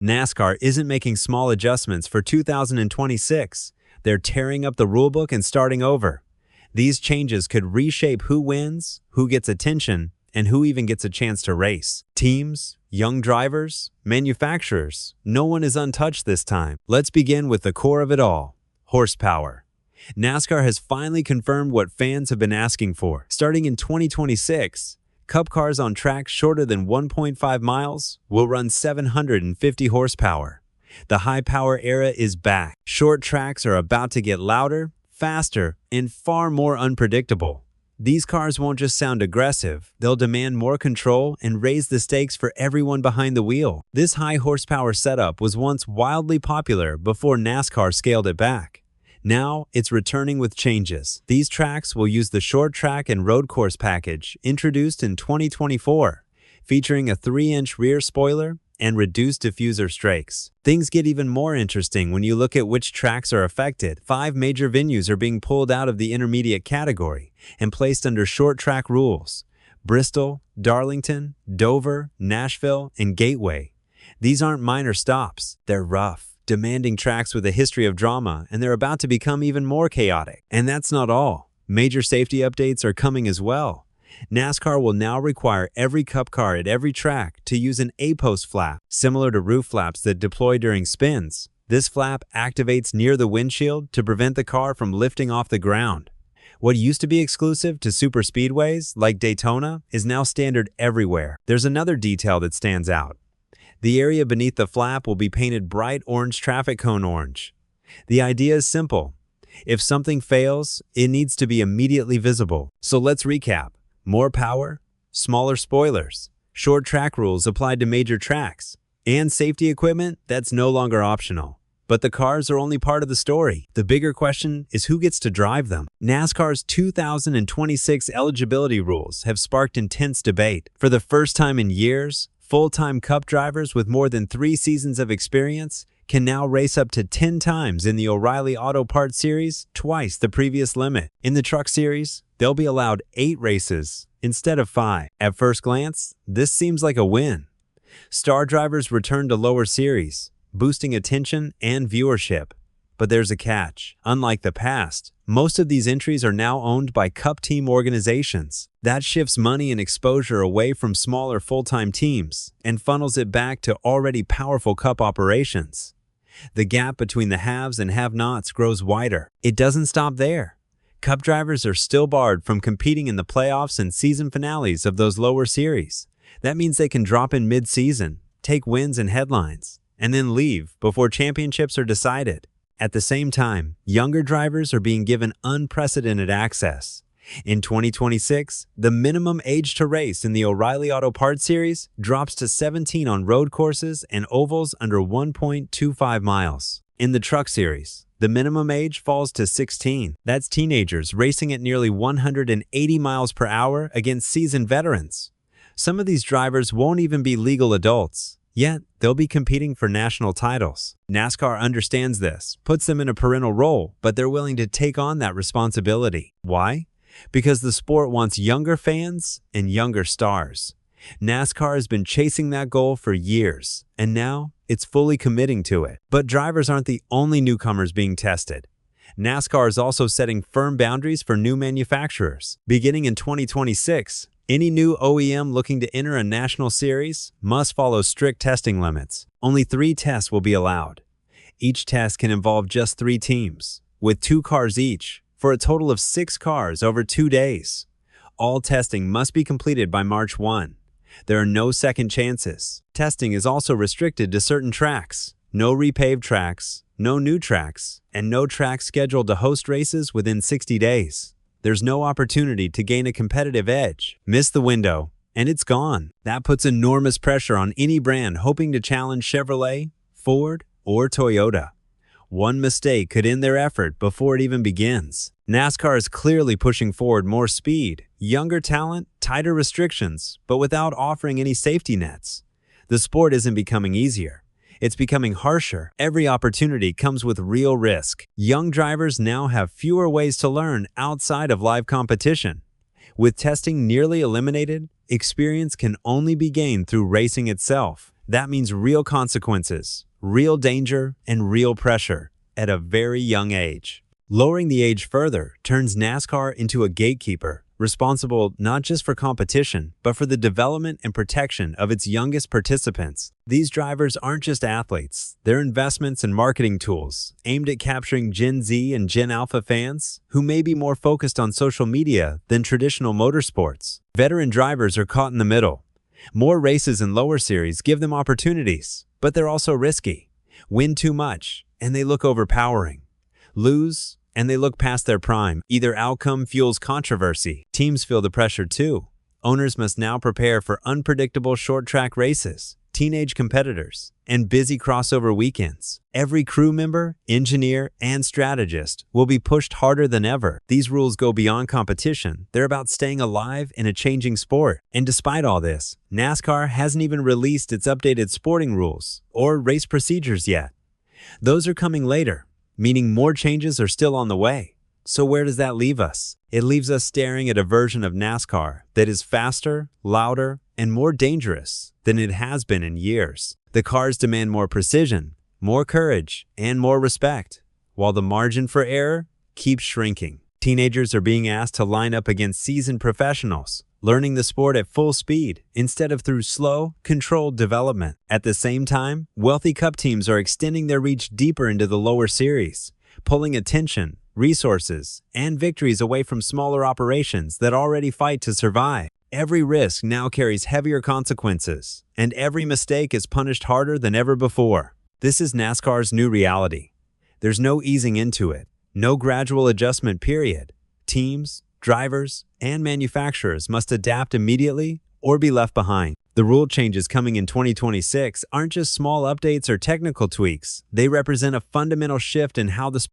NASCAR isn't making small adjustments for 2026. They're tearing up the rulebook and starting over. These changes could reshape who wins, who gets attention, and who even gets a chance to race. Teams, young drivers, manufacturers, no one is untouched this time. Let's begin with the core of it all: horsepower. NASCAR has finally confirmed what fans have been asking for. Starting in 2026, Cup cars on tracks shorter than 1.5 miles will run 750 horsepower. The high-power era is back. Short tracks are about to get louder, faster, and far more unpredictable. These cars won't just sound aggressive, they'll demand more control and raise the stakes for everyone behind the wheel. This high-horsepower setup was once wildly popular before NASCAR scaled it back. Now, it's returning with changes. These tracks will use the short track and road course package introduced in 2024, featuring a 3-inch rear spoiler and reduced diffuser strakes. Things get even more interesting when you look at which tracks are affected. 5 major venues are being pulled out of the intermediate category and placed under short track rules: Bristol, Darlington, Dover, Nashville, and Gateway. These aren't minor stops. They're rough, demanding tracks with a history of drama, and they're about to become even more chaotic. And that's not all. Major safety updates are coming as well. NASCAR will now require every Cup car at every track to use an A-post flap, similar to roof flaps that deploy during spins. This flap activates near the windshield to prevent the car from lifting off the ground. What used to be exclusive to superspeedways like Daytona is now standard everywhere. There's another detail that stands out. The area beneath the flap will be painted bright orange traffic cone orange. The idea is simple. If something fails, it needs to be immediately visible. So let's recap. More power, smaller spoilers, short track rules applied to major tracks, and safety equipment that's no longer optional. But the cars are only part of the story. The bigger question is who gets to drive them. NASCAR's 2026 eligibility rules have sparked intense debate. For the first time in years, full-time Cup drivers with more than 3 seasons of experience can now race up to 10 times in the O'Reilly Auto Parts Series, twice the previous limit. In the Truck Series, they'll be allowed 8 races instead of 5. At first glance, this seems like a win. Star drivers return to lower series, boosting attention and viewership. But there's a catch. Unlike the past, most of these entries are now owned by Cup team organizations. That shifts money and exposure away from smaller full-time teams and funnels it back to already powerful Cup operations. The gap between the haves and have-nots grows wider. It doesn't stop there. Cup drivers are still barred from competing in the playoffs and season finales of those lower series. That means they can drop in mid-season, take wins and headlines, and then leave before championships are decided. At the same time, younger drivers are being given unprecedented access. In 2026, the minimum age to race in the O'Reilly Auto Parts Series drops to 17 on road courses and ovals under 1.25 miles. In the Truck Series, the minimum age falls to 16. That's teenagers racing at nearly 180 miles per hour against seasoned veterans. Some of these drivers won't even be legal adults, yet they'll be competing for national titles. NASCAR understands this, puts them in a parental role, but they're willing to take on that responsibility. Why? Because the sport wants younger fans and younger stars. NASCAR has been chasing that goal for years, and now it's fully committing to it. But drivers aren't the only newcomers being tested. NASCAR is also setting firm boundaries for new manufacturers. Beginning in 2026, any new OEM looking to enter a national series must follow strict testing limits. Only 3 tests will be allowed. Each test can involve just 3 teams, with 2 cars each, for a total of 6 cars over 2 days. All testing must be completed by March 1. There are no second chances. Testing is also restricted to certain tracks. No repaved tracks, no new tracks, and no tracks scheduled to host races within 60 days. There's no opportunity to gain a competitive edge. Miss the window, and it's gone. That puts enormous pressure on any brand hoping to challenge Chevrolet, Ford, or Toyota. One mistake could end their effort before it even begins. NASCAR is clearly pushing forward more speed, younger talent, tighter restrictions, but without offering any safety nets. The sport isn't becoming easier. It's becoming harsher. Every opportunity comes with real risk. Young drivers now have fewer ways to learn outside of live competition. With testing nearly eliminated, experience can only be gained through racing itself. That means real consequences, real danger, and real pressure at a very young age. Lowering the age further turns NASCAR into a gatekeeper, responsible not just for competition, but for the development and protection of its youngest participants. These drivers aren't just athletes, they're investments and marketing tools aimed at capturing Gen Z and Gen Alpha fans who may be more focused on social media than traditional motorsports. Veteran drivers are caught in the middle. More races and lower series give them opportunities, but they're also risky. Win too much, and they look overpowering. Lose, and they look past their prime. Either outcome fuels controversy. Teams feel the pressure too. Owners must now prepare for unpredictable short-track races, teenage competitors, and busy crossover weekends. Every crew member, engineer, and strategist will be pushed harder than ever. These rules go beyond competition. They're about staying alive in a changing sport. And despite all this, NASCAR hasn't even released its updated sporting rules or race procedures yet. Those are coming later, meaning more changes are still on the way. So where does that leave us? It leaves us staring at a version of NASCAR that is faster, louder, and more dangerous than it has been in years. The cars demand more precision, more courage, and more respect, while the margin for error keeps shrinking. Teenagers are being asked to line up against seasoned professionals, learning the sport at full speed instead of through slow, controlled development. At the same time, wealthy cup teams are extending their reach deeper into the lower series, pulling attention, resources, and victories away from smaller operations that already fight to survive. Every risk now carries heavier consequences, and every mistake is punished harder than ever before. This is NASCAR's new reality. There's no easing into it, no gradual adjustment period. Teams, drivers, and manufacturers must adapt immediately or be left behind. The rule changes coming in 2026 aren't just small updates or technical tweaks. They represent a fundamental shift in how the